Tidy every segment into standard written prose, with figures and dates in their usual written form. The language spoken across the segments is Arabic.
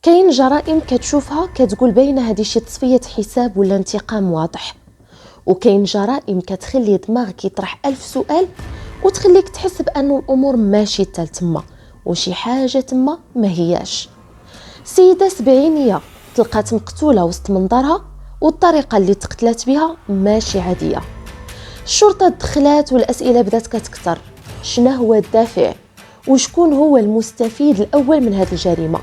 كاين جرائم كتشوفها كتقول باينه هذه شي تصفيه حساب ولا انتقام واضح، وكاين جرائم كتخلي دماغك يطرح 1000 سؤال وتخليك تحس بأنه الامور ماشي تما وشي حاجه تما ما هياش. سيده سبعينيه تلقات مقتوله وسط منظرها والطريقه اللي تقتلت بها ماشي عاديه. الشرطه دخلات والاسئله بدات كتكثر. شنو هو الدافع وشكون هو المستفيد الاول من هذه الجريمه؟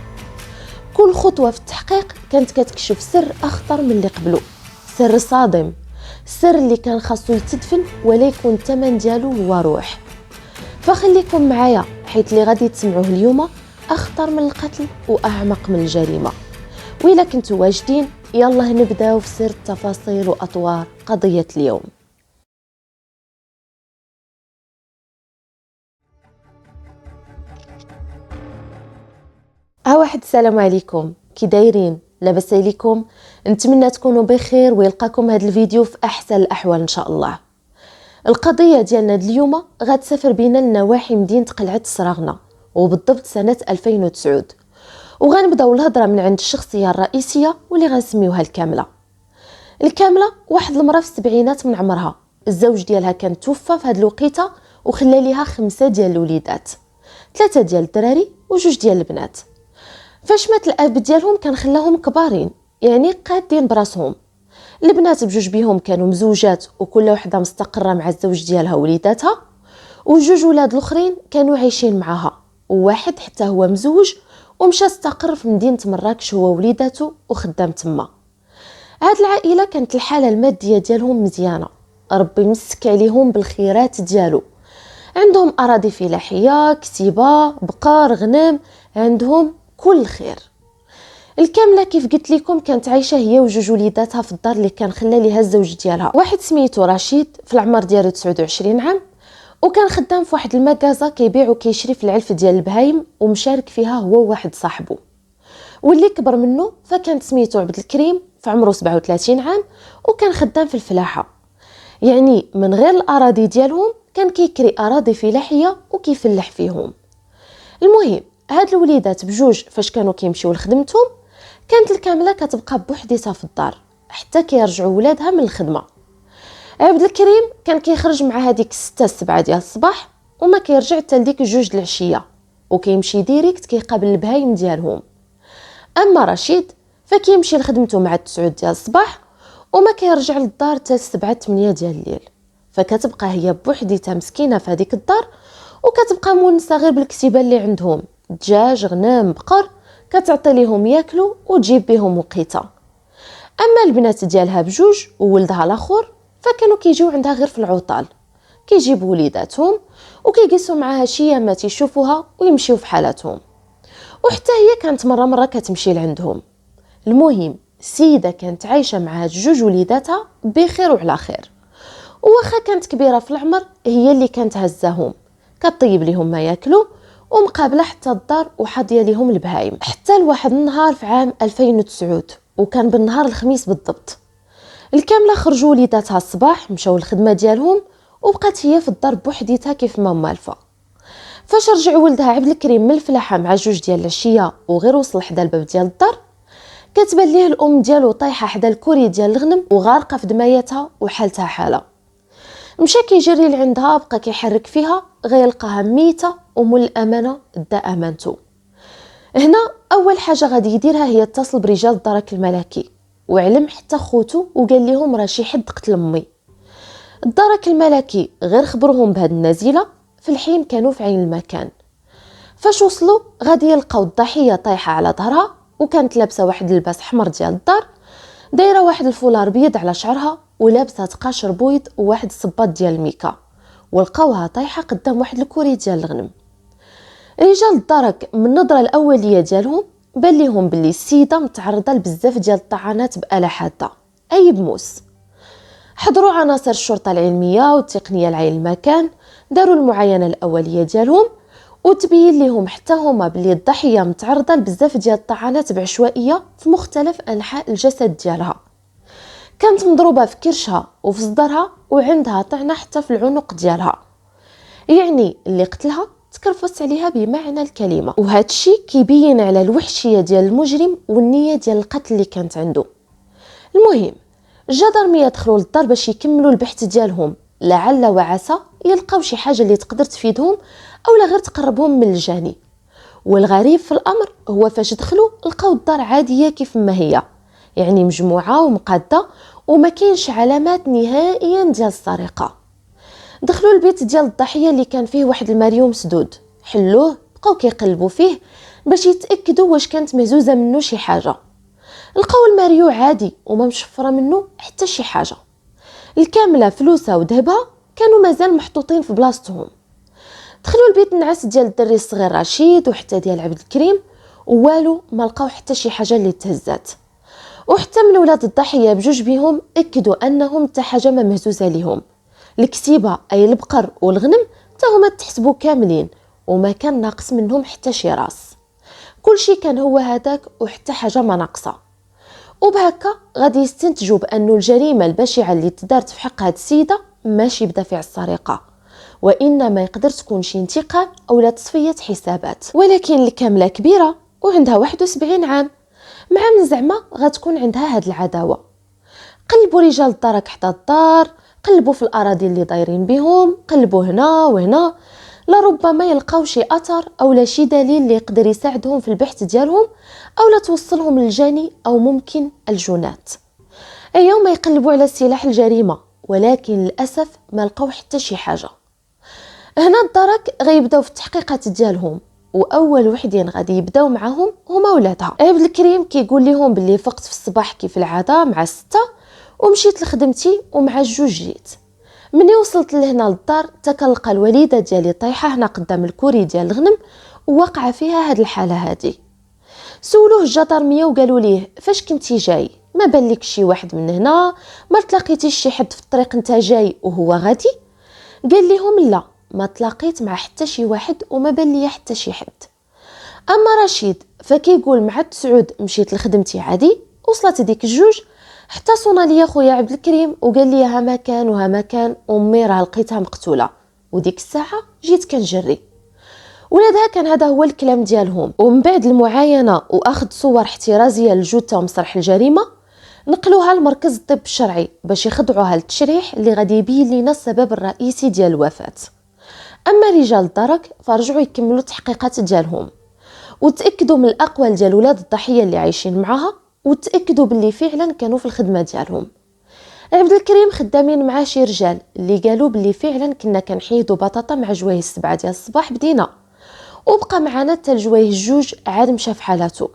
كل خطوه في التحقيق كانت كتكشف سر اخطر من اللي قبله، سر صادم، سر اللي كان خاصو يتدفن ولا يكون الثمن ديالو هو روح. فخليكم معايا حيت اللي غادي تسمعوه اليوم اخطر من القتل واعمق من الجريمه. وإلا كنتوا واجدين يلا نبداو في سر التفاصيل واطوار قضيه اليوم. واحد السلام عليكم، كي دايرين؟ لاباس عليكم؟ نتمنى تكونوا بخير ويلقاكم هذا الفيديو في احسن الاحوال ان شاء الله. القضيه ديالنا اليوم غتسافر بينا لنواحي مدينه قلعه السراغنه وبالضبط سنه 2009، وغنبداو الهضره من عند الشخصيه الرئيسيه واللي غنسميوها الكامله. الكامله واحد المراه في السبعينات من عمرها، الزوج ديالها كان توفى في هذه الوقيته وخلى ليها 5 ديال الوليدات، 3 ديال الدراري و2 ديال البنات. فاش مات الاب ديالهم كان خلاهم كبارين، يعني قادين براسهم. البنات بجوج بيهم كانوا مزوجات وكل وحده مستقره مع الزوج ديالها ووليداتها، وجوج ولاد الاخرين كانوا عايشين معها، وواحد حتى هو مزوج ومشى استقر في مدينه مراكش هو ووليداته وخدام تما. هاد العائله كانت الحاله الماديه ديالهم مزيانه، ربي مسك عليهم بالخيرات ديالو. عندهم اراضي فلاحيه، كتيبه، بقر، غنم، عندهم كل خير. الكامله كيف قلت لكم كانت عايشه هي وجوج وليداتها في الدار اللي كان خلى ليها الزوج ديالها، واحد سميتو رشيد في العمر ديالو 29 عام، وكان خدام في واحد المغازه كيبيع وكيشري في العلف ديال البهايم ومشارك فيها هو وواحد صاحبه. واللي كبر منه فكان سميتو عبد الكريم في عمره 37 عام وكان خدام في الفلاحه، يعني من غير الاراضي ديالهم كان كيكري اراضي فلاحيه وكيفلح فيهم. المهم هاد الوليدات بجوج فاش كانوا كيمشيو لخدمتهم كانت الكامله كتبقى بوحديتها في الدار حتى كيرجعوا ولادها من الخدمه. عبد الكريم كان كيخرج مع هذيك 6 7 ديال الصباح وما كيرجع حتى لديك 2 د العشيه، وكيمشي ديريكت كيقابل البهايم ديالهم. اما رشيد فكيمشي لخدمته مع 9 ديال الصباح وما كيرجع للدار حتى 7 8 ديال الليل. فكتبقى هي بوحديتها مسكينه في هذيك الدار وكتبقى مونسه غير بالكتيبه اللي عندهم، دجاج، غنم، بقر، كتعطي ليهم ياكلوا وتجيب بهم وقيته. اما البنات ديالها بجوج وولدها الاخر فكانوا كيجيو عندها غير في العطال، كيجيبوا وليداتهم وكيجلسوا معاها شي ايامات يشوفوها ويمشيو في حالاتهم، وحتى هي كانت مره كتمشي لعندهم. المهم السيده كانت عايشه مع هاد 2 وليداتها بخير وعلى خير، وواخا كانت كبيره في العمر هي اللي كانت هزاهم، كطيب ليهم ما ياكلوا ومقابله حتى الدار وحاضيه ليهم البهايم. حتى لواحد النهار في عام 2009 وكان بالنهار الخميس بالضبط، الكامله خرجوا وليداتها الصباح مشاو الخدمه ديالهم وبقات هي في الدار بوحديتها كيف ما مالفه. فاش رجع ولدها عبد الكريم من الفلاحه مع 2 ديال العشيه وغير وصل حدا الباب ديال الدار كتبان ليه الام ديالو طايحه حدا الكوري ديال الغنم وغارقه في دمايتها وحالتها حاله. مشى كيجري لعندها بقى كيحرك فيها غيلقاها ميته ومول الامانه دا امانته. هنا اول حاجه غادي يديرها هي اتصل برجال الدرك الملكي وعلم حتى خوتو وقال لهم راه شي حد قتل امي. الدرك الملكي غير خبرهم بهاد النزيله في الحين كانوا في عين المكان. فاش وصلوا غادي يلقاو الضحيه طايحه على ظهرها وكانت لابسه واحد اللباس احمر ديال الدار، دايره واحد الفولار بيض على شعرها ولابسه تقاشر بويض وواحد الصباط ديال الميكا، ولقاوها طايحه قدام واحد الكوري ديال الغنم. رجال الدرك من النظره الاوليه ديالهم بان ليهم باللي السيده متعرضه لبزاف ديال الطعنات بآلة حاده اي بموس. حضروا عناصر الشرطه العلميه والتقنيه لعين المكان، داروا المعاينه الاوليه ديالهم وتبين لهم حتى هما باللي الضحيه متعرضه لبزاف ديال الطعنات بعشوائيه في مختلف انحاء الجسد ديالها. كانت مضروبه في كرشها وفي صدرها وعندها طعنه حتى في العنق ديالها، يعني اللي قتلها تكرفصت عليها بمعنى الكلمه. وهذا الشيء كيبين على الوحشيه ديال المجرم والنيه ديال القتل اللي كانت عنده. المهم الجدرميه دخلوا للدار باش يكملوا البحث ديالهم، لعل وعسى يلقاو شي حاجه اللي تقدر تفيدهم اولا غير تقربهم من الجاني. والغريب في الامر هو فاش دخلوا لقاو الدار عاديه كيف ما هي، يعني مجموعه ومقاده وما كاينش علامات نهائيا ديال السرقه. دخلوا البيت ديال الضحيه اللي كان فيه واحد المريوم مسدود، حلوه بقاو كيقلبوا فيه باش يتاكدوا واش كانت مهزوزه منه شي حاجه. لقاو الماريو عادي وما مشفره منه حتى شي حاجه. الكامله فلوسها وذهبها كانوا مازال محطوطين في بلاصتهم. دخلوا البيت النعاس ديال الدري الصغير رشيد وحتى ديال عبد الكريم، والو ما لقاو حتى شي حاجه اللي تهزات. وحتى من ولاد الضحيه بجوج بهم اكدوا انهم حتى حاجه ما مهزوزه ليهم. الكتيبه اي البقر والغنم حتى هما تحسبوا كاملين وما كان ناقص منهم حتى شي راس. كل شيء كان هو هذاك وحتى حاجه ما ناقصه. وبهكا غادي يستنتجوا بانه الجريمه البشعه اللي تدارت في حق هاد السيده ماشي بدافع السرقه، وانما يقدر تكون شي انتقام او تصفيه حسابات. ولكن الكامله كبيره وعندها 71 عام، مع من زعما غتكون عندها هاد العداوه. قلبوا رجال الدار حتى الدار، قلبوا في الاراضي اللي دايرين بهم، قلبوا هنا وهنا، لربما يلقاو شي اثر او شي دليل اللي يقدر يساعدهم في البحث ديالهم او توصلهم للجاني او ممكن الجنات. يوم يقلبوا على سلاح الجريمه، ولكن للاسف ما لقاو حتى شي حاجه. هنا الدرك غيبداو في التحقيقات ديالهم، واول وحدين غادي يبداو معاهم هما ولادها. عبد الكريم كيقول لهم باللي فقت في الصباح كيف العاده مع 6 ومشيت لخدمتي ومع 2 جيت. مني وصلت لهنا للدار تكلقى الوالده ديالي طايحه هنا قدام الكوري ديال الغنم ووقع فيها هاد الحاله هادي. سولوه الجدرميه وقالوا ليه فاش كنتي جاي؟ ما بان لك شي واحد من هنا؟ ما تلاقيتيش شي حد في الطريق انت جاي وهو غادي؟ قال لهم لا، ما تلاقيت مع حتى شي واحد وما بان لي حتى شي حد. اما رشيد فكيقول مع 9 مشيت لخدمتي عادي، وصلت ديك 2 حتى صونا ليا خويا عبد الكريم وقال لي ها مكان وها مكان، امي راه لقيتها مقتوله، وديك الساعه جيت كنجري. ولادها كان هذا هو الكلام ديالهم. ومن بعد المعاينه واخذ صور احترازيه للجثه ومسرح الجريمه، نقلوها لمركز الطب الشرعي باش يخضعوها للتشريح اللي غادي يبين لنا السبب الرئيسي ديال الوفاه. اما رجال الدرك فرجعوا يكملوا التحقيقات ديالهم وتاكدوا من الاقوال ديال ولاد الضحيه اللي عايشين معها، وتاكدوا باللي فعلا كانوا في الخدمه ديالهم. عبد الكريم خدامين مع شي رجال اللي قالوا باللي فعلا كنا كنحيدوا بطاطا مع جوايه 7 ديال الصباح بدينا، وبقى معنا حتى الجوايه 2 عاد مشى في حالته.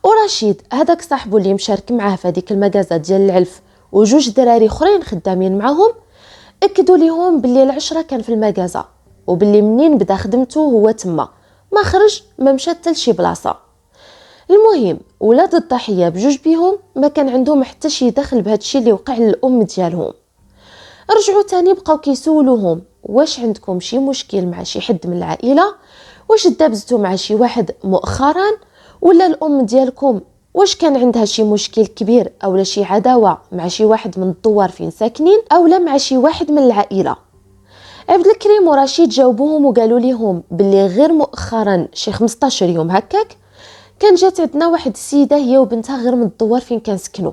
ورشيد هذاك صاحبو اللي مشارك معاه في هذيك المغازه ديال العلف و2 دراري اخرين خدامين معاهم، اكدوا ليهم باللي العشرة كان في المغازه، وباللي منين بدا خدمته هو تما ما خرج ما مشى حتى لشي بلاصه. المهم ولاد الضحيه بجوج بيهم ما كان عندهم حتى شي دخل بهذا الشيء اللي وقع للام ديالهم. رجعوا تاني بقاو كيسولوهم واش عندكم شي مشكل مع شي حد من العائله، واش دابزتوا مع شي واحد مؤخرا، ولا الام ديالكم واش كان عندها شي مشكل كبير او شي عداوه مع شي واحد من الدوار فين ساكنين او مع شي واحد من العائله. عبد الكريم ورشيد جاوبوهم وقالوا لهم باللي غير مؤخرا شي 15 يوم هكاك كان جات عندنا واحد السيده هي وبنتها غير من الدوار فين كنسكنوا.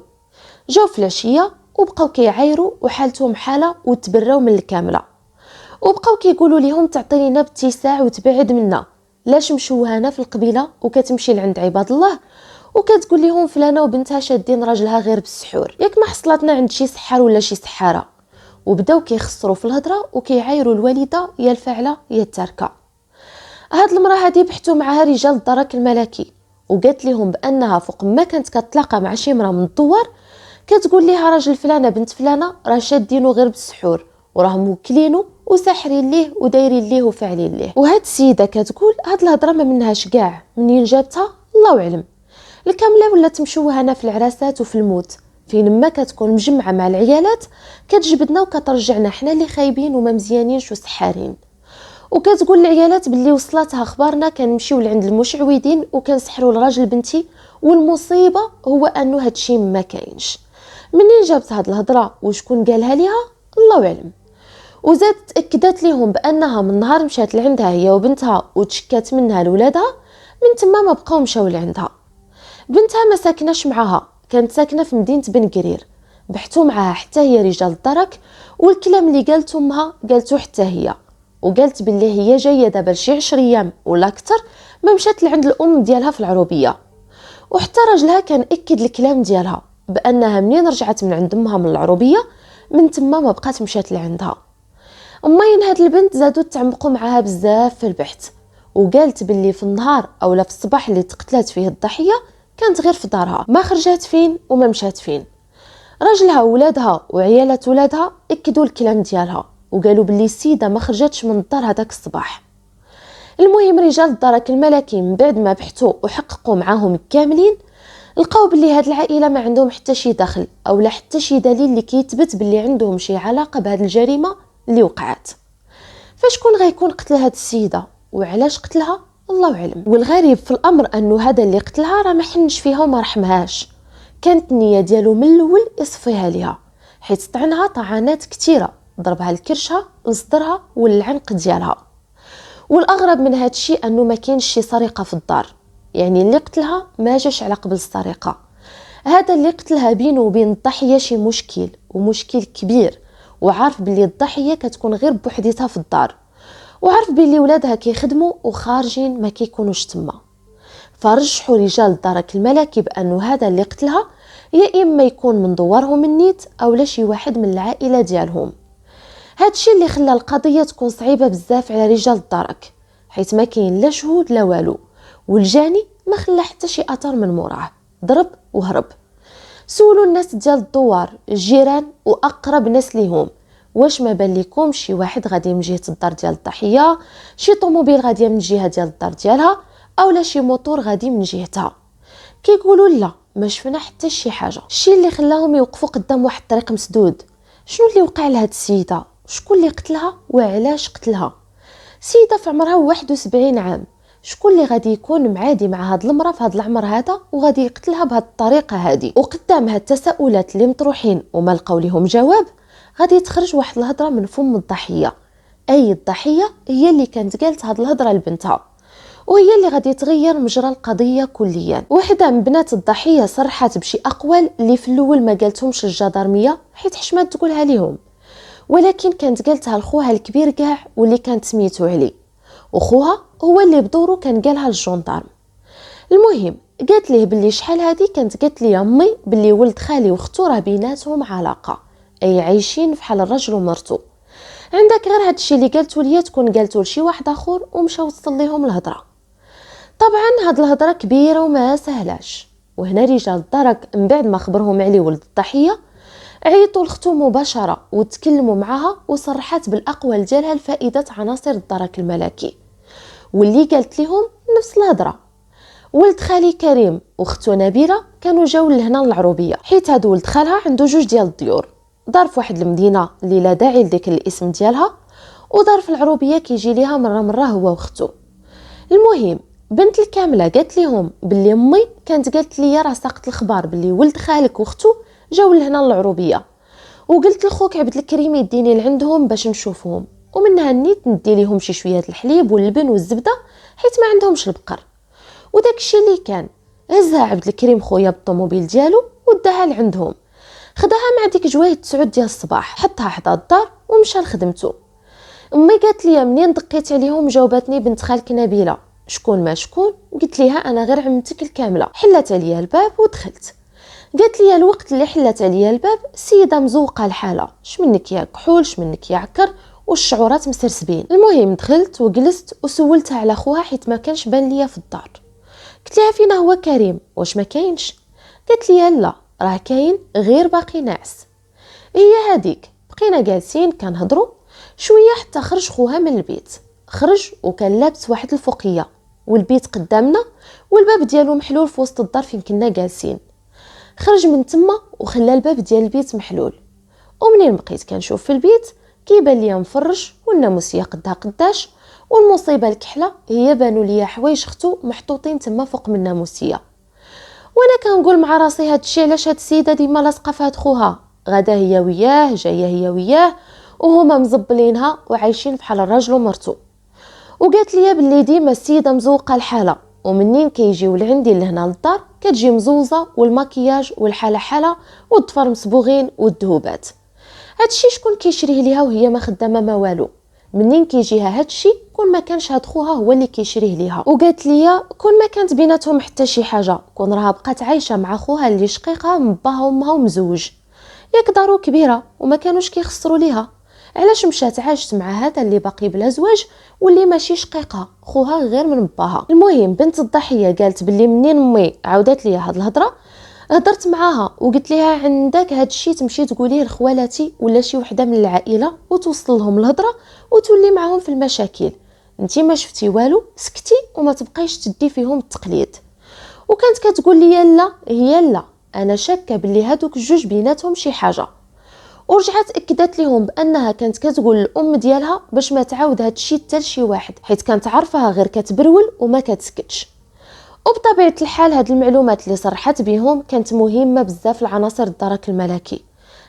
جاو في العشيه وبقاو كيعايروا وحالتهم حاله وتبراو من الكامله، وبقاو كيقولوا لهم تعطي لنا باتساع وتبعد منا، لاش مشوهانه في القبيله وكتمشي لعند عباد الله وكتقول لهم فلانه وبنتها شادين راجلها غير بالسحور، ياك ما حصلتنا عند شي سحار ولا شي سحاره. وبداو كيخسروا في الهضره وكيعايروا الوالده يا الفاعله يا التاركه. هاد المراه هادي بحثوا معها رجال الدرك الملكي وقالت لهم بانها فوق ما كانت كتلاقى مع شي مراه من الدوار كتقول ليها راجل فلانه بنت فلانه راه شادينو غير بالسحور وراه موكلينو وساحرين ليه ودايرين ليه وفاعلين ليه. وهاد السيده كتقول هاد الهضره ما منهاش كاع، منين جابتها الله اعلم. الكامله ولات مشوهانه في العراسات وفي الموت، فين ما كتكون مجمعه مع العيالات كتجبدنا وكترجعنا حنا اللي خايبين وما مزيانينش وسحارين. وكتقول العيالات باللي وصلتها اخبارنا كنمشيو لعند المشعوذين وكنسحروا لراجل بنتي، والمصيبه هو انه هادشي ما كاينش. منين جابت هاد الهضره وشكون قالها ليها الله اعلم. وزادت تأكدت ليهم بأنها من نهار مشات لعندها هي وبنتها وتشكات منها لولادها، من تما ما بقاو مشاو لعندها. بنتها ما ساكناش معاها، كانت ساكنه في مدينه بن قرير. بحثوا معاها حتى هي رجال الدرك، والكلام اللي قالته امها قالته حتى هي، وقالت باللي هي جايه دابا شي 10 ايام ولا اكثر ما مشات لعند الام ديالها في العروبيه. وحتى راجلها كان اكد الكلام ديالها بانها منين رجعت من عند امها من العروبيه من تما ما بقات مشات لعندها. امين هاد البنت زادوا تعمقوا معاها بزاف في البحث، وقالت باللي في النهار اولا في الصباح اللي تقتلت فيه الضحيه كانت غير في دارها، ما خرجات فين وما مشات فين. راجلها وولادها وعيالات ولادها اكدوا الكلام ديالها وقالوا باللي السيده ما خرجتش من الدار هذاك الصباح. المهم رجال الدرك الملكي من بعد ما بحثوا وحققوا معاهم كاملين، لقاو باللي هاد العائله ما عندهم حتى شي دخل اولا حتى شي دليل اللي كيثبت باللي عندهم شي علاقه بهاد الجريمه اللي وقعت. فشكون غيكون قتل هاد السيده وعلاش قتلها الله اعلم. والغريب في الامر انه هذا اللي قتلها راه ما حنش فيها وما رحمهاش، كانت النيه ديالو من الاول يصفيها ليها، حيت طعنها طعنات كثيره، ضربها لكرشها لصدرها والعنق ديالها. والاغرب من هذا الشيء انه ما كاينش شي سرقه في الدار، يعني اللي قتلها ما جاش على قبل السرقه. هذا اللي قتلها بينه وبين الضحيه شي مشكل ومشكل كبير، وعارف باللي الضحيه كتكون غير بوحديتها في الدار، وعارف باللي ولادها كيخدموا وخارجين ما كيكونوش تما. فرجحوا رجال الدرك الملكي بانه هذا اللي قتلها يا اما يكون من دوارهم النيت او لا شي واحد من العائله ديالهم. هادشي اللي خلى القضيه تكون صعيبه بزاف على رجال الدرك، حيت ما كاين لا شهود لا والو، والجاني ما خلى حتى شي اثر من موراه، ضرب وهرب. سولوا الناس ديال الدوار الجيران واقرب ناس ليهم واش ما بان لكم شي واحد غادي من جهه الدار ديال الضحيه، شي طوموبيل غاديه من الجهه ديال الدار ديالها اولا شي موتور غادي من جهتها. كيقولوا لا ما شفنا حتى شي حاجه. الشيء اللي خلاهم يوقفوا قدام واحد الطريق مسدود، شنو اللي وقع لهاد السيده، شكون اللي قتلها وعلاش قتلها؟ سيده في عمرها 71 عام، شكون اللي غادي يكون معادي مع هاد المراه في هاد العمر هذا وغادي يقتلها بهاد الطريقه هذه؟ وقدام هاد التساؤلات اللي مطروحين وما لقاو لهم جواب، غادي تخرج واحد الهضره من فم الضحيه، اي الضحيه هي اللي كانت قالت هاد الهضره لبنتها، وهي اللي غادي تغير مجرى القضيه كليا. وحده من بنات الضحيه صرحت بشي اقوال اللي في الاول ما قالتهمش الجدارميه حيت حشمات تقولها ليهم، ولكن كانت قالتها لخوها الكبير كاع واللي كانت سميتو علي، وخوها هو اللي بدورو كان قالها للجندارم. المهم قالت ليه باللي شحال هادي كانت قالت لي امي باللي ولد خالي واختو راه بيناتهم علاقه، اي عايشين بحال الرجل ومرتو. عندك غير هادشي اللي قالتو ليا تكون قالتو لشي واحد اخر ومشى وصل ليهم الهضره. طبعا هاد الهضره كبيره وما سهلاش، وهنا رجال الدرك من بعد ما خبرهم علي ولد الضحيه عيطوا لختو مباشره وتكلموا معها وصرحت بالاقوال ديالها لفائده عناصر الدرك الملكي، واللي قالت لهم نفس الهضره. ولد خالي كريم واختو نبيله كانوا جاو لهنا للعروبيه، حيت هاد ولد خالها عنده جوج ديال الديور، دار في واحد المدينه اللي لا داعي لذكر الاسم ديالها، ودار في العروبيه كيجي ليها مره هو واختو. المهم بنت الكامله قالت لهم باللي امي كانت قالت لي راه ساقت الخبار باللي ولد خالك واختو جاو لهنا للعروبيه، وقلت لخوك عبد الكريم يديني لعندهم باش نشوفهم، ومنها نيت ندي ليهم شي شويه الحليب واللبن والزبده حيت ما عندهمش البقر. وداك الشيء اللي كان هزها عبد الكريم خويا بالطوموبيل ديالو وداها لعندهم، خداها مع ديك جوايه 9 ديال الصباح، حطها حدا الدار ومشى لخدمته. امي قالت لي منين دقيت عليهم جاوباتني بنت خالك نبيله، شكون ما شكون؟ قلت ليها انا غير عمتك الكامله. حلت عليا الباب ودخلت، قالت لي الوقت اللي حلت عليا الباب السيده مزوقه الحاله، شمنك يا كحول شمنك يا عكر والشعورات مسرسبين. المهم دخلت وجلست وسولتها على خوها حيت ما كانش بان ليا في الدار. قلت لها فينا هو كريم واش ما كاينش؟ قالت لي لا راه كاين غير باقي ناعس. هي هذيك بقينا جالسين كنهضروا شويه حتى خرج خوها من البيت، خرج وكان لابس واحد الفوقيه والبيت قدامنا والباب ديالو محلول في وسط الدار فين كنا جالسين. خرج من تما وخلى الباب ديال البيت محلول، ومنين بقيت كنشوف في البيت كيبان ليا مفرش والناموسيه قدها قداش، والمصيبه الكحله هي بانوا ليا حوايج اختو محطوطين تما فوق من الناموسيه. وانا كنقول مع راسي هادشي علاش هاد السيده ديما لاصقه في هاد خوها، غدا هي وياه جايه هي وياه، وهما مزبلينها وعايشين بحال الراجل ومرتو. وقالت لي باللي ديما السيده مزوقه الحاله، ومنين كيجيو لعندي لهنا للدار كتجي مزوزه، والماكياج والحاله حاله، والضفر مصبوغين والذهوبات. هادشي شكون كيشريه ليها وهي ما خدامه ما والو؟ منين كيجيها هادشي كون ما كانش هاد خوها هو اللي كيشريه ليها. وقالت لي كون ما كانت بيناتهم حتى شي حاجه، كون راها بقات عايشه مع خوها اللي شقيقه من باها وامها ومزوج، ياك دارو كبيره وما كانوش كيخسروا ليها، علاش مشات عاشت مع هذا اللي باقي بلا زواج واللي ماشي شقيقه خوها غير من باها؟ المهم بنت الضحيه قالت باللي منين امي عاودت لي هاد الهضره هضرت معاها وقلت لها عندك هادشي تمشي تقوليه لخوالاتي ولا شي وحده من العائله وتوصل لهم الهضره وتولي معاهم في المشاكل. انتي ما شفتي والو، سكتي وما تبقيش تدي فيهم التقليد. وكانت كتقول لي لا هي لا، انا شاكه باللي هادوك الجوج بيناتهم شي حاجه. ورجعت اكدت لهم بانها كانت كتقول الام ديالها باش ما تعاود هادشي حتى لشي واحد، حيت كانت عارفاها غير كتبرول وما كتسكتش. وبطبيعه الحال هاد المعلومات اللي صرحت بهم كانت مهمه بزاف لعناصر الدرك الملكي،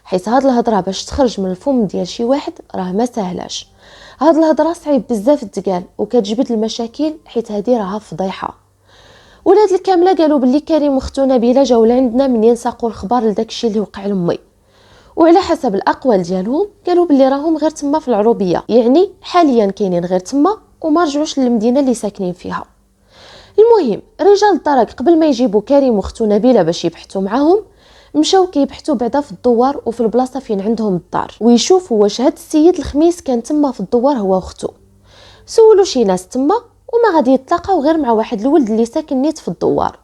حيت هاد الهضره باش تخرج من الفم ديال شي واحد راه ما سهلاش. هاد الهضره صعيب بزاف تقال وكتجبد المشاكل، حيت هادي راها فضيحه. ولاد الكامله قالوا باللي كريم واختو نبيله جاو لعندنا منين ساقوا الخبر لداكشي اللي وقع لامي، وعلى حسب الاقوال ديالهم قالوا باللي راهم غير تما في العروبيه، يعني حاليا كاينين غير تما وما رجعوش للمدينه اللي ساكنين فيها. المهم رجال الدرك قبل ما يجيبوا كريم واختو نبيله باش يبحثوا معاهم، مشاو كيبحثوا بعدا في الدوار وفي البلاصه فين عندهم الدار، ويشوفوا واش هاد السيد الخميس كان تما في الدوار هو واختو. سولوا شي ناس تما وما غادي يتلاقاو غير مع واحد الولد اللي ساكن نيت في الدوار،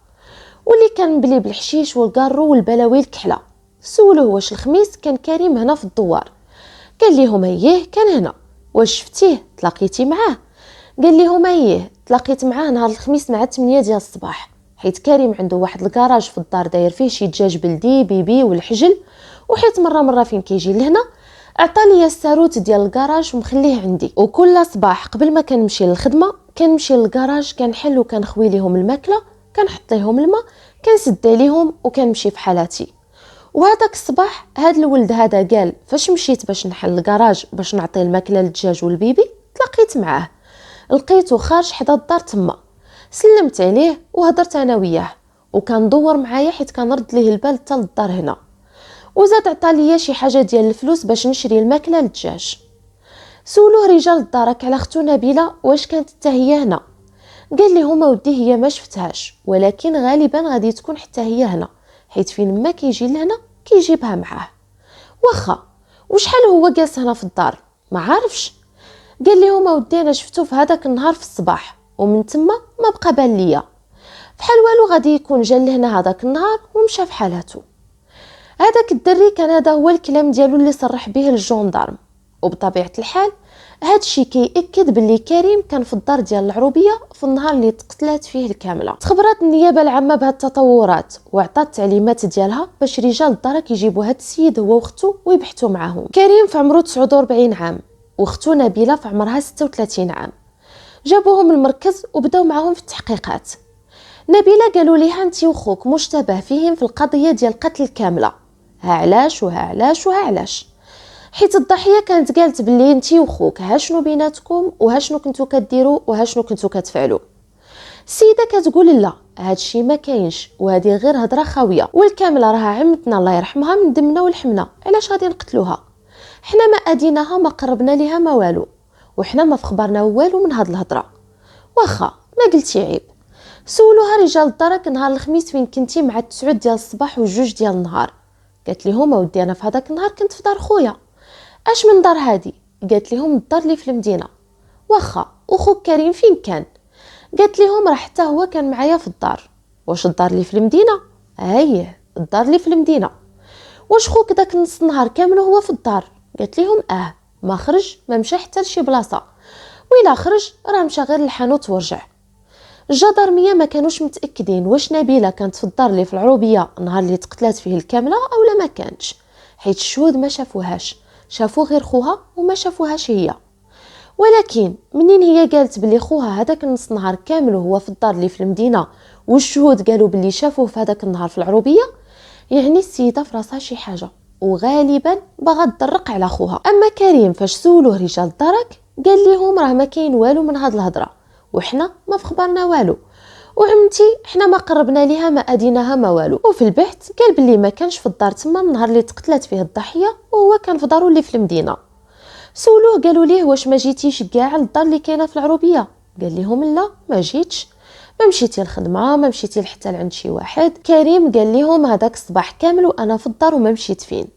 واللي كان بلي بالحشيش والقارو والبلاوي الكحله. سولوه واش الخميس كان كريم هنا في الدوار، قال لهم اييه كان هنا. واش شفتيه تلاقيتي معاه؟ قال لهم اييه تلاقيت معاه نهار الخميس مع 8 ديال الصباح، حيت كريم عنده واحد الكراج في الدار داير فيه شي دجاج بلدي بيبي والحجل، وحيت مره فين كيجي لهنا عطى لي الساروت ديال الكراج ومخليه عندي، وكل صباح قبل ما كنمشي للخدمه كنمشي للكراج كنحل وكنخوي ليهم الماكله، كنحط ليهم الماء، كنسد عليهم وكنمشي في حالاتي. وهذاك الصباح هاد الولد هذا قال فاش مشيت باش نحل الكراج باش نعطي الماكله للدجاج والبيبي تلاقيت معاه، لقيته خارج حدا الدار تما، سلمت عليه وهضرت انا وياه وكان دور معايا حيت كنرد ليه البال حتى للدار هنا، وزاد عطى ليا شي حاجه ديال الفلوس باش نشري الماكله للدجاج. سولوه رجال الدارك على اختو نبيله واش كانت حتى هي هنا، قال لهم ودي هي ما شفتهاش، ولكن غالبا غادي تكون حتى هي هنا، حيت فين ما كيجي لهنا كيجيبها معاه. واخا وشحال هو جالس هنا في الدار ما عارفش. قال لهم ودي انا شفتو في هذاك النهار في الصباح، ومن تما ما بقى بان ليا، بحال والو غادي يكون جا لهنا هذاك النهار ومشى في حالته. هذاك الدري كان هذا هو الكلام ديالو اللي صرح به الجندارم، وبطبيعه الحال هادشي كيأكد باللي كريم كان في الدار ديال العروبيه في النهار اللي تقتلات فيه الكامله. تخبرات النيابه العامه بهاد التطورات وعطات التعليمات ديالها باش رجال الدار كيجيبوا هاد السيد هو واختو ويبحثوا معاهم. كريم في عمره 49 عام واختو نبيله في عمرها 36 عام. جابوهم المركز وبداو معاهم في التحقيقات. نبيله قالوا ليها انتي وخوك مشتبه فيهم في القضيه ديال قتل كامله، ها علاش وها علاش وها علاش، حيت الضحيه كانت قالت باللي انتي وخوك ها شنو بيناتكم وها شنو كنتو كديروا وها شنو كنتو كتفعلوا. السيده كتقول لا هادشي ما كاينش وهذه غير هضره خاويه، والكامله راها عمتنا الله يرحمها من دمنا ولحمنا، علاش غادي نقتلوها؟ حنا ما اديناها ما قربنا ليها ما والو، وحنا ما فخبرنا والو من هاد الهضره. واخا ما قلتي عيب. سولوها رجال الدرك نهار الخميس فين كنتي مع 9 ديال الصباح و2 ديال النهار. قالت لهم ودي انا في هذاك النهار كنت في دار خويا. اش من دار هادي؟ قالت لهم الدار اللي في المدينه. واخا وخوك كريم فين كان؟ قالت لهم راه حتى هو كان معايا في الدار. واش الدار اللي في المدينه؟ اييه الدار اللي في المدينه. واش خوك داك نص النهار كامل هو في الدار؟ قالت لهم ما خرج ما مشى حتى لشي بلاصه، وإلا خرج راه مشى غير للحانوت ورجع. الجدرميه ما كانوش متاكدين واش نبيله كانت في الدار اللي في العروبيه نهار اللي تقتلات فيه الكامله اولا ما كانتش، حيت الشهود ما شافوهاش، شافوا غير خوها وما شافوهاش هي. ولكن منين هي قالت بلي خوها هذاك النص نهار كامل هو في الدار اللي في المدينه والشهود قالوا بلي شافوه في هذاك النهار في العروبيه، يعني السيده في راسها شي حاجه. وغالبا باغا تضرق على خوها. اما كريم فاش سولوه رجال الدرك قال لهم راه ما كاين والو من هاد الهضره، وحنا ما فخبرنا والو، وعمتي حنا ما قربنا ليها ما اديناها ما والو. وفي البحث قال بلي ما كانش في الدار تما من نهار اللي تقتلت فيه الضحيه، وهو كان في دارو اللي في المدينه. سولوه قالوا ليه واش ما جيتيش كاع للدار اللي كاينه في العروبيه؟ قال لهم لا ما جيتش، ما مشيتي الخدمه، ما مشيتي حتى لعند شي واحد. كريم قال لهم هذاك الصباح كامل وانا في الدار وما مشيت فين.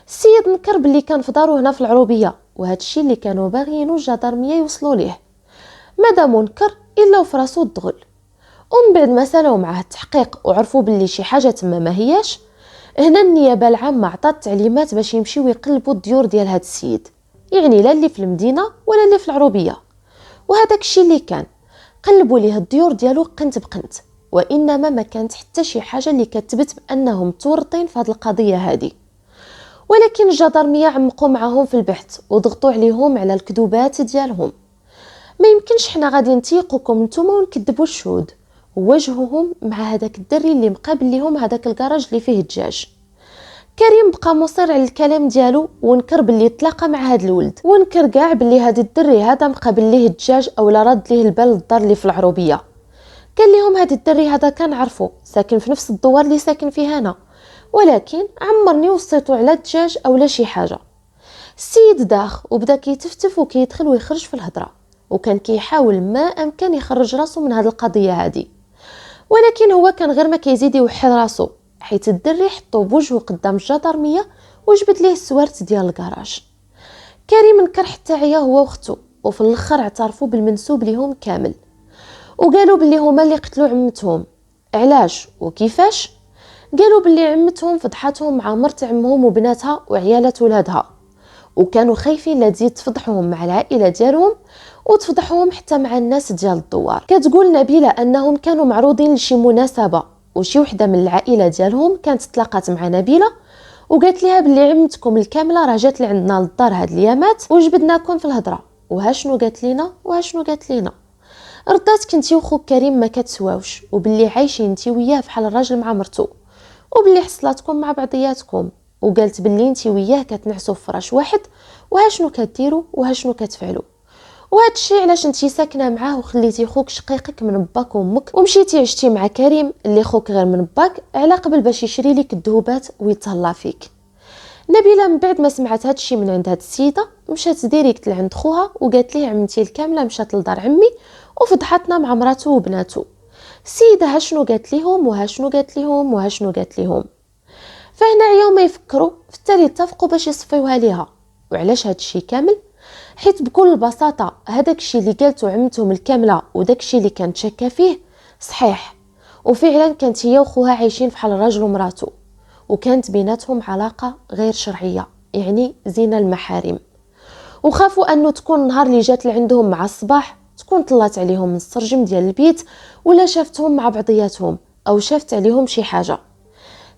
السيد نكر باللي كان في دارو هنا في العروبيه، وهذا الشيء اللي كانوا باغيينو الجدارميه يوصلوا ليه. مادام نكر الا وفراسو الدغل. ومن بعد ما سالوا معاه التحقيق وعرفوا باللي شي حاجه تما ما هياش، هنا النيابه العامه عطات تعليمات باش يمشيو يقلبوا الديور ديال هذا السيد، يعني لا اللي في المدينه ولا اللي في العروبيه. وهذاك الشيء اللي كان قلبوا ليه الديور ديالو قنت بقنت، وانما ما كانت حتى شي حاجه اللي كتثبت بانهم متورطين في هذه القضيه هذه. ولكن الجدارميه عمقوا معاهم في البحث وضغطوا عليهم على الكذوبات ديالهم. ما يمكنش حنا غادي نتيقوكم نتوما ونكذبوا الشهود، وواجهوهم مع هذاك الدري اللي مقابل ليهم هذاك الكراج اللي فيه الدجاج. كريم بقى مصر على الكلام ديالو ونكر باللي تلاقى مع هذا الولد، ونكر كاع باللي هذا الدري هذا مقابل ليه الدجاج اولا رد ليه البال للدار اللي في العروبيه. قال لهم هذا الدري هذا كان عرفو ساكن في نفس الدوار اللي ساكن فيه انا، ولكن عمرني وصيتو على الدجاج اولا شي حاجه. السيد داخ وبدا كيتفتف وكيدخل ويخرج في الهضره، وكان كيحاول ما امكن يخرج راسو من هذه القضيه هذه، ولكن هو كان غير ما كيزيد يوحد راسو، حيت الدري حطو بوجهه قدام الجدارميه وجبد ليه السوارت ديال الكراج. كريم نكر حتى عيا هو واختو، وفي الاخر اعترفوا بالمنسوب ليهم كامل، وقالوا باللي هما اللي قتلوا عمتهم. علاش وكيفاش؟ قالوا باللي عمتهم فضحتهم مع مرت عمهم وبناتها وعيالات ولادها، وكانوا خايفين لا تزيد تفضحهم مع العائله ديالهم وتفضحهم حتى مع الناس ديال الدوار. كتقول نبيله انهم كانوا معروضين لشي مناسبه، وشي وحده من العائله ديالهم كانت تلاقات مع نبيله وقالت لها باللي عمتكم الكامله راه جات لعندنا للدار هاد الايامات وجبدناكم في الهضره، وها شنو قالت لينا وها شنو قالت لينا. ردات كنتي وخوك كريم ما كتسواوش، وباللي عايشين انتي وياه بحال الراجل مع مرتو، وباللي حصلاتكم مع بعضياتكم، وقالت باللي انتي وياه كتنعسوا في فراش واحد، وها شنو كديروا وها شنو كتفعلوا. وهذا الشيء علاش انتي ساكنه معاه وخليتي خوك شقيقك من باك وامك ومشيتي عشتي مع كريم اللي خوك غير من باك على قبل باش يشري لك الذهوبات ويتهلا فيك. نبيله من بعد ما سمعت هذا الشيء من عند هاد السيده مشات ديريكت لعند خوها وقالت ليه عمتي الكامله مشات لدار عمي وفضحتنا مع مراته وبناته. السيده ها شنو قالت لهم وها شنو قالت لهم وها شنو قالت لهم. فهنا عياو ما يفكروا في التالي اتفقوا باش يصفيوها ليها. وعلاش هاد الشيء كامل؟ حيت بكل بساطه هذاك الشيء اللي قالته عمتهم الكامله وداك الشيء اللي كانت شاكه فيه صحيح، وفعلا كانت هي وخوها عايشين بحال الراجل ومراته، وكانت بيناتهم علاقه غير شرعيه يعني زنا المحارم. وخافوا انه تكون النهار اللي جات لعندهم مع الصباح تكون طلعت عليهم من السرجم ديال البيت ولا شافتهم مع بعضياتهم او شافت عليهم شي حاجه.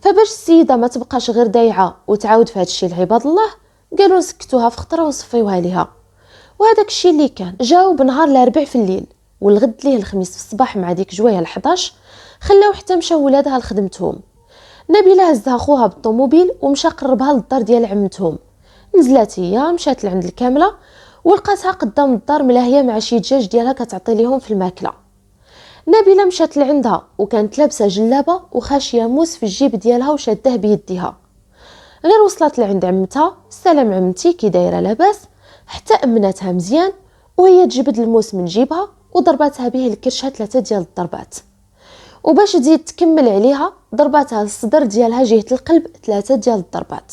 فباش السيده ما تبقاش غير دايعه وتعاود في هذا الشيء لعباد الله قالوا نسكتوها في خطره وصفيوها ليها. وهذاك الشيء اللي كان جاو بنهار الاربع في الليل والغد ليه الخميس في الصباح مع ديك جوايه ال11 خلاو حتى مشاو ولادها لخدمتهم. نبيله هزها خوها بالطوموبيل ومشى قربها للدار ديال عمتهم. نزلات هي مشات لعند الكامله ولقاتها قدام الدار ملاهيه مع شي دجاج ديالها كتعطي ليهم في الماكله. نبيله مشات لعندها وكانت لابسه جلابه وخاشيه موس في الجيب ديالها وشادته بيديها. غير وصلت لعند عمتها سلام عمتي كي دايره لاباس، حتى امناتها مزيان وهي تجبد الموس من جيبها وضرباتها به الكرشه 3 ديال الضربات، وباش تزيد تكمل عليها ضرباتها الصدر ديالها جهه القلب 3 ديال الضربات،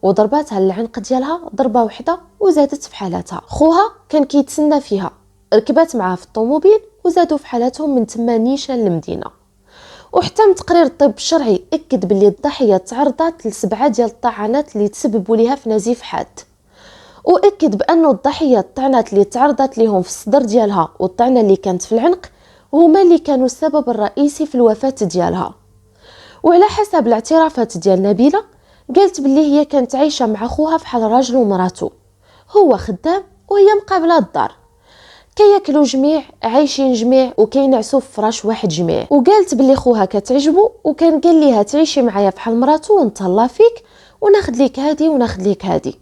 وضرباتها العنق ديالها ضربه واحده وزادت في حالتها. خوها كان كيتسنى فيها، ركبات معاه في الطوموبيل وزادوا في حالتهم من تما نيشان للمدينه. وحتى من تقرير الطب الشرعي اكد باللي الضحيه تعرضت ل7 ديال الطعنات اللي تسببوا ليها في نزيف حاد، واكد بانه الضحيه الطعنات اللي تعرضت لهم في الصدر ديالها والطعنه اللي كانت في العنق هما اللي كانوا السبب الرئيسي في الوفاه ديالها. وعلى حسب الاعترافات ديال نبيله قالت باللي هي كانت عايشه مع خوها بحال راجل ومراته، هو خدام وهي مقابله الدار، كياكلوا جميع عايشين جميع وكينعسوا في فراش واحد جميع. وقالت باللي خوها كتعجبو وكان قال ليها تعيشي معايا بحال مراته ونتهلا فيك وناخد ليك هادي وناخد ليك هادي،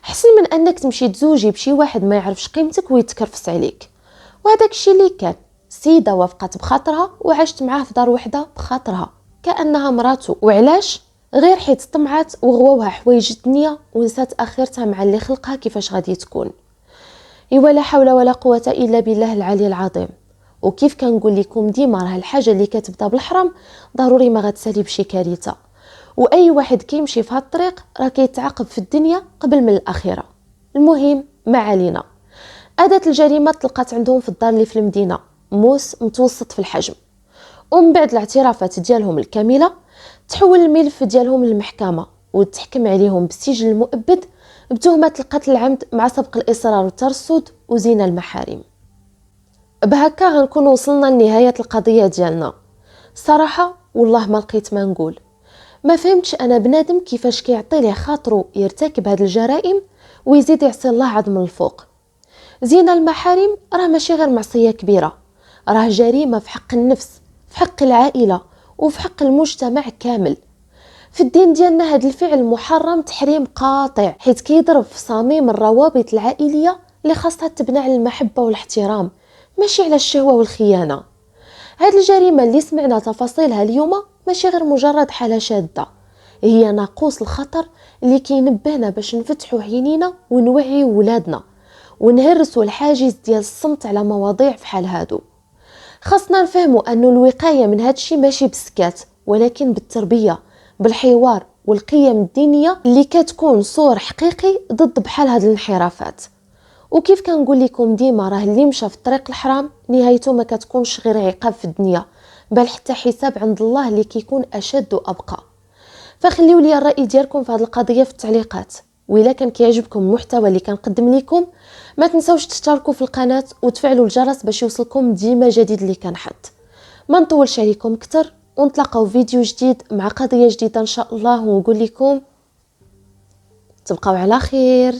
حسن من انك تمشي تزوجي بشي واحد ما يعرفش قيمتك ويتكرفس عليك. وهذاك الشيء اللي كان. سيده وافقت بخاطرها وعاشت معاه في دار وحده بخاطرها كانها مراته. وعلاش؟ غير حيت طمعات وغواوها حوايج الدنيا ونسات اخرتها مع اللي خلقها كيفاش غادي تكون. ايوا لا حول ولا قوه الا بالله العلي العظيم. وكيف كنقول لكم ديما راه الحاجه اللي كتبدا بالحرام ضروري ما غتسالي بشي كارثه، واي واحد كيمشي في هاد الطريق راه كيتعاقب في الدنيا قبل من الاخره. المهم ما علينا. اداه الجريمه تلقات عندهم في الدار اللي في المدينه، موس متوسط في الحجم. ومن بعد الاعترافات ديالهم الكامله تحول الملف ديالهم للمحكمه وتحكم عليهم بالسجن المؤبد بتهمه القتل العمد مع سبق الاصرار والترصد وزنا المحارم. بهكا غنكون وصلنا لنهايه القضيه ديالنا. صراحه والله ما لقيت ما نقول. ما فهمتش انا بنادم كيفاش كيعطي ليه خاطرو يرتكب هاد الجرائم ويزيد يعصي الله عاد من الفوق. زنا المحارم راه ماشي غير معصيه كبيره، راه جريمه في حق النفس، في حق العائله، وفي حق المجتمع كامل. في الدين ديالنا هاد الفعل محرم تحريم قاطع، حيت كيضرب في صميم الروابط العائليه اللي خاصها تبنى على المحبه والاحترام، ماشي على الشهوه والخيانه. هاد الجريمه اللي سمعنا تفاصيلها اليوم ماشي غير مجرد حاله شاذه، هي ناقوس الخطر اللي كينبهنا باش نفتحوا عينينا ونوعيو ولادنا ونهرسوا الحاجز ديال الصمت على مواضيع فحال هادو. خاصنا نفهموا انه الوقايه من هادشي ماشي بالسكات، ولكن بالتربيه، بالحوار والقيم الدينيه اللي كتكون صور حقيقي ضد بحال هاد الانحرافات. وكيف كنقول لكم ديما راه اللي مشى في الطريق الحرام نهايته ما كتكونش غير عقاب في الدنيا، بل حتى حساب عند الله اللي كيكون اشد وابقى. فخليوا لي الراي ديالكم في هذه القضيه في التعليقات. وإلا كان كيعجبكم المحتوى اللي كنقدم لكم ما تنسوش تشتركوا في القناه وتفعلوا الجرس باش يوصلكم ديما جديد اللي كنحط. ما نطولش عليكم اكثر، ونتلاقاو فيديو جديد مع قضيه جديده ان شاء الله، ونقول لكم تبقاو على خير.